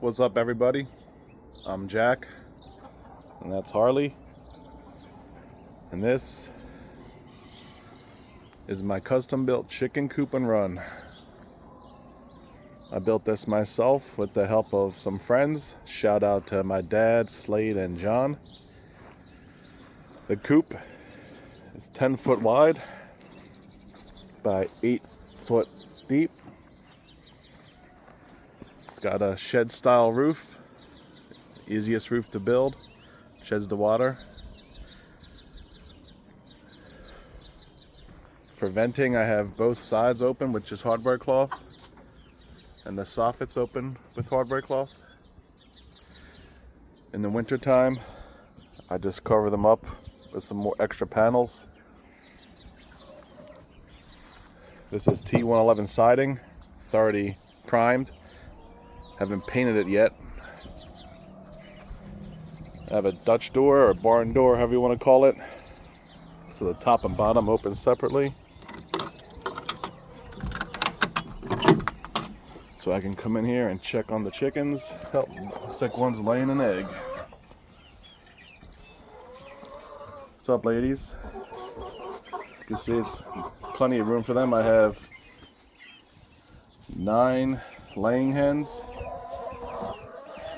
What's up, everybody? I'm Jack, and that's Harley, and this is my custom built chicken coop and run. I built this myself with the help of some friends. Shout out to my dad, Slade, and John. The coop is 10 foot wide by 8 foot deep. It's got a shed style roof, easiest roof to build, sheds the water. For venting, I have both sides open with just hardware cloth, and the soffits open with hardware cloth. In the winter time, I just cover them up with some more extra panels. This is T111 siding. It's already primed. Haven't painted it yet. I have a Dutch door or barn door, however you want to call it. So the top and bottom open separately. So I can come in here and check on the chickens. Oh, looks like one's laying an egg. What's up, ladies? You can see it's plenty of room for them. I have 9 laying hens,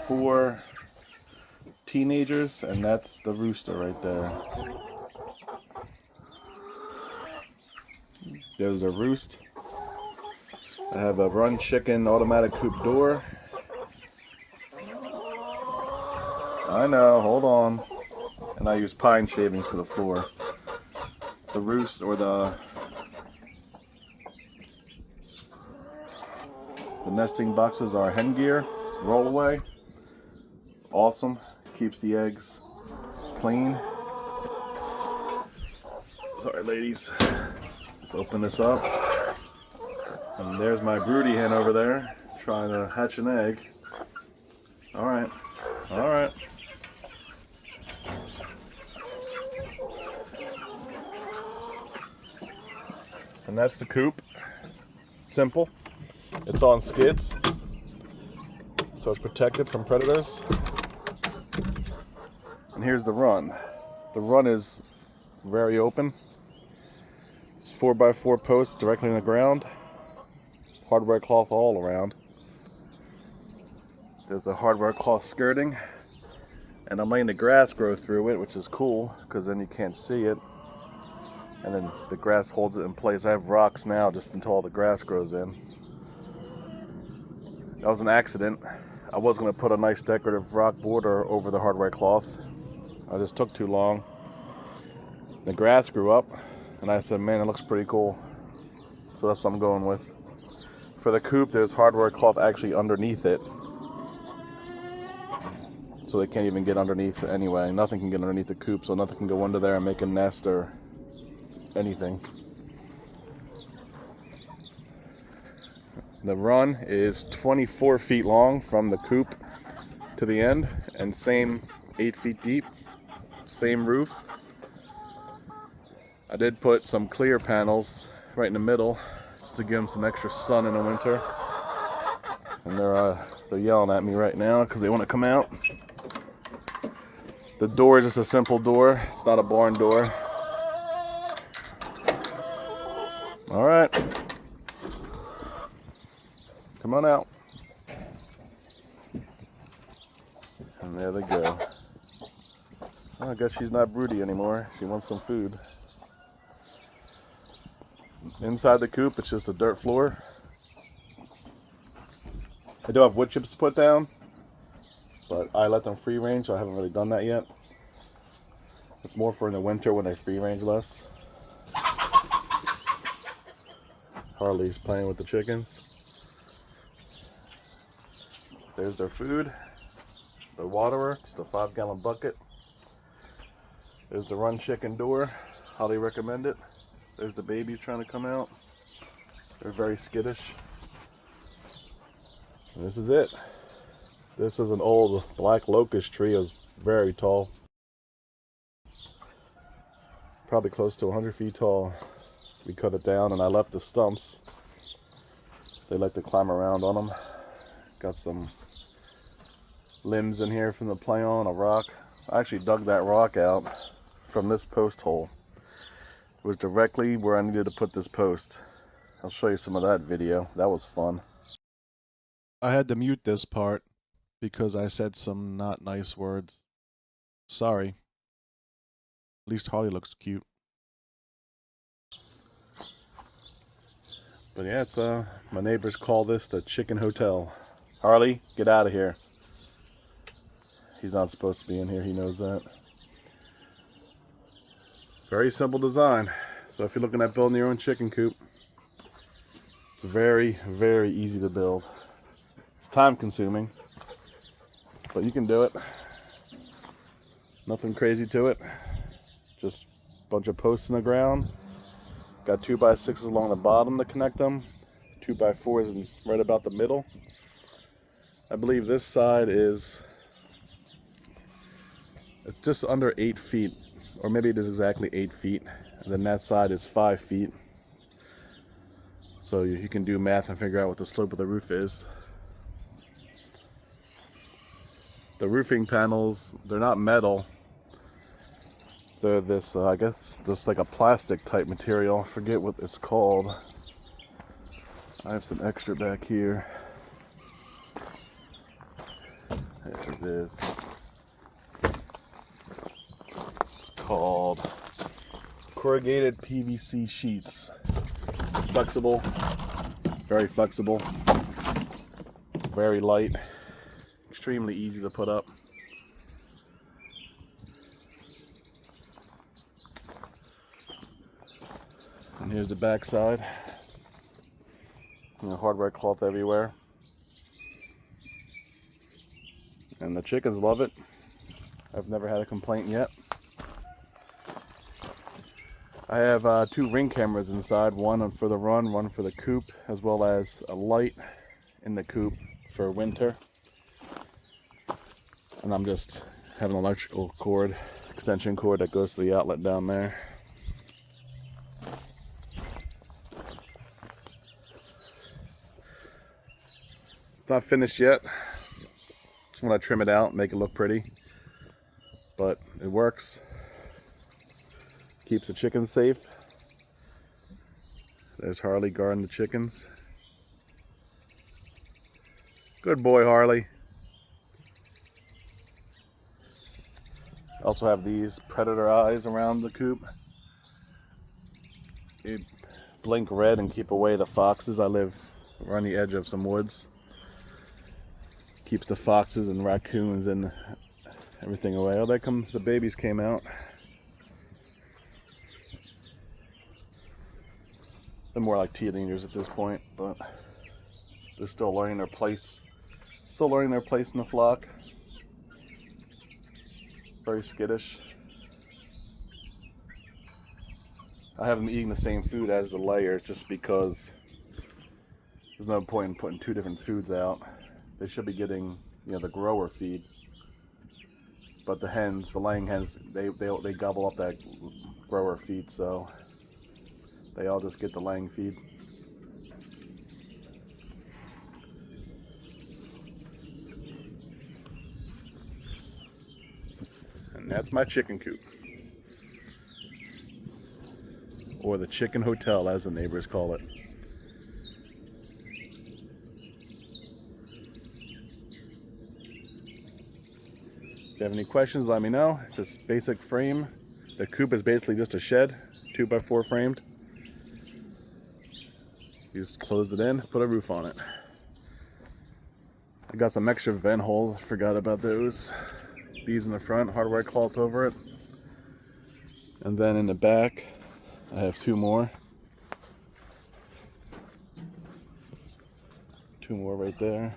4 teenagers, and that's the rooster right there. There's a roost. I have a run chicken automatic coop door. I know, hold on. And I use pine shavings for the floor. The roost, or the nesting boxes, are hen gear, roll away. Awesome, keeps the eggs clean. Sorry, ladies. Let's open this up. And there's my broody hen over there trying to hatch an egg. All right, all right. And that's the coop. Simple. It's on skids, so it's protected from predators. And here's the run. The run is very open. It's 4x4 posts directly in the ground. Hardware cloth all around. There's a hardware cloth skirting, and I'm letting the grass grow through it, which is cool because then you can't see it, and then the grass holds it in place. I have rocks now just until all the grass grows in. That was an accident. I was going to put a nice decorative rock border over the hardware cloth. I just took too long. The grass grew up, and I said, man, it looks pretty cool. So that's what I'm going with. For the coop, there's hardware cloth actually underneath it. So they can't even get underneath it anyway. Nothing can get underneath the coop, so nothing can go under there and make a nest or anything. The run is 24 feet long from the coop to the end, and same 8 feet deep, same roof. I did put some clear panels right in the middle just to give them some extra sun in the winter. And they're yelling at me right now because they want to come out. The door is just a simple door. It's not a barn door. All right. Come on out. And there they go. Well, I guess she's not broody anymore. She wants some food. Inside the coop, it's just a dirt floor. I do have wood chips to put down, but I let them free range, so I haven't really done that yet. It's more for in the winter when they free range less. Harley's playing with the chickens. There's their food. The waterer, just a 5-gallon bucket. There's the run chicken door. Highly recommend it. There's the babies trying to come out. They're very skittish. And this is it. This is an old black locust tree. It was very tall. Probably close to 100 feet tall. We cut it down and I left the stumps. They like to climb around on them. Got some limbs in here from the play on a rock. I actually dug that rock out from this post hole. It was directly where I needed to put this post. I'll show you some of that video. That was fun. I had to mute this part because I said some not nice words. Sorry. At least Harley looks cute. But yeah, it's my neighbors call this the chicken hotel. Harley, get out of here. He's not supposed to be in here, he knows that. Very simple design. So if you're looking at building your own chicken coop, it's very, very easy to build. It's time consuming, but you can do it. Nothing crazy to it. Just a bunch of posts in the ground. Got 2x6s along the bottom to connect them. 2x4s right about the middle. I believe this side is, it's just under 8 feet, or maybe it is exactly 8 feet. And then that side is 5 feet. So you can do math and figure out what the slope of the roof is. The roofing panels, they're not metal. They're this, I guess, just like a plastic type material. I forget what it's called. I have some extra back here. There it is. It's called corrugated PVC sheets. Flexible, very flexible, very light, extremely easy to put up. And here's the back side. Hardware cloth everywhere. And the chickens love it. I've never had a complaint yet. I have 2 ring cameras inside, one for the run, one for the coop, as well as a light in the coop for winter. And I'm just having an electrical cord, extension cord that goes to the outlet down there. It's not finished yet. Just want to trim it out, make it look pretty. But it works. Keeps the chickens safe. There's Harley guarding the chickens. Good boy, Harley. Also have these predator eyes around the coop. They blink red and keep away the foxes. I live on the edge of some woods. Keeps the foxes and raccoons and everything away. Oh, there come the babies came out. They're more like teenagers at this point, but they're still learning their place. Still learning their place in the flock. Very skittish. I have them eating the same food as the layers just because there's no point in putting 2 different foods out. They should be getting, the grower feed. But the hens, the laying hens, they gobble up that grower feed, so they all just get the laying feed. And that's my chicken coop. Or the chicken hotel, as the neighbors call it. If you have any questions, let me know. It's just basic frame. The coop is basically just a shed, 2x4 framed. You just closed it in, put a roof on it. I got some extra vent holes, I forgot about those. These in the front, hardware cloth over it. And then in the back, I have 2 more. 2 more right there.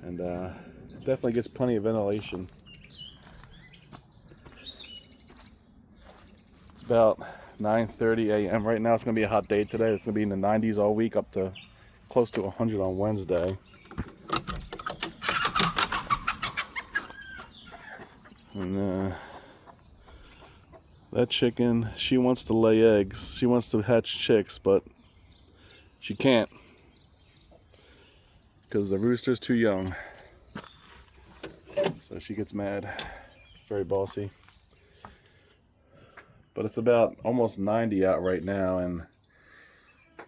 And it definitely gets plenty of ventilation. It's about 9:30 a.m. right now. It's going to be a hot day today. It's going to be in the 90s all week, up to close to 100 on Wednesday. And that chicken, she wants to lay eggs. She wants to hatch chicks, but she can't because the rooster's too young. So she gets mad. Very bossy. But it's about almost 90 out right now, and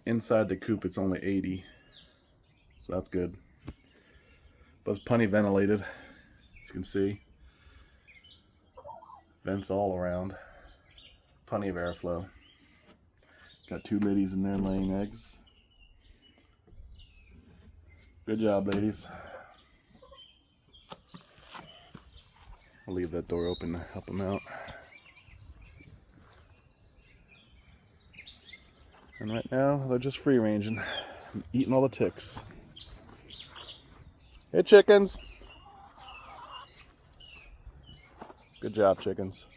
inside the coop it's only 80. So that's good. But it's plenty ventilated, as you can see. Vents all around. Plenty of airflow. Got 2 ladies in there laying eggs. Good job, ladies. I'll leave that door open to help them out. And right now, they're just free ranging, eating all the ticks. Hey, chickens. Good job, chickens.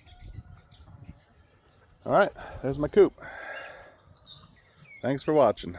All right, there's my coop. Thanks for watching.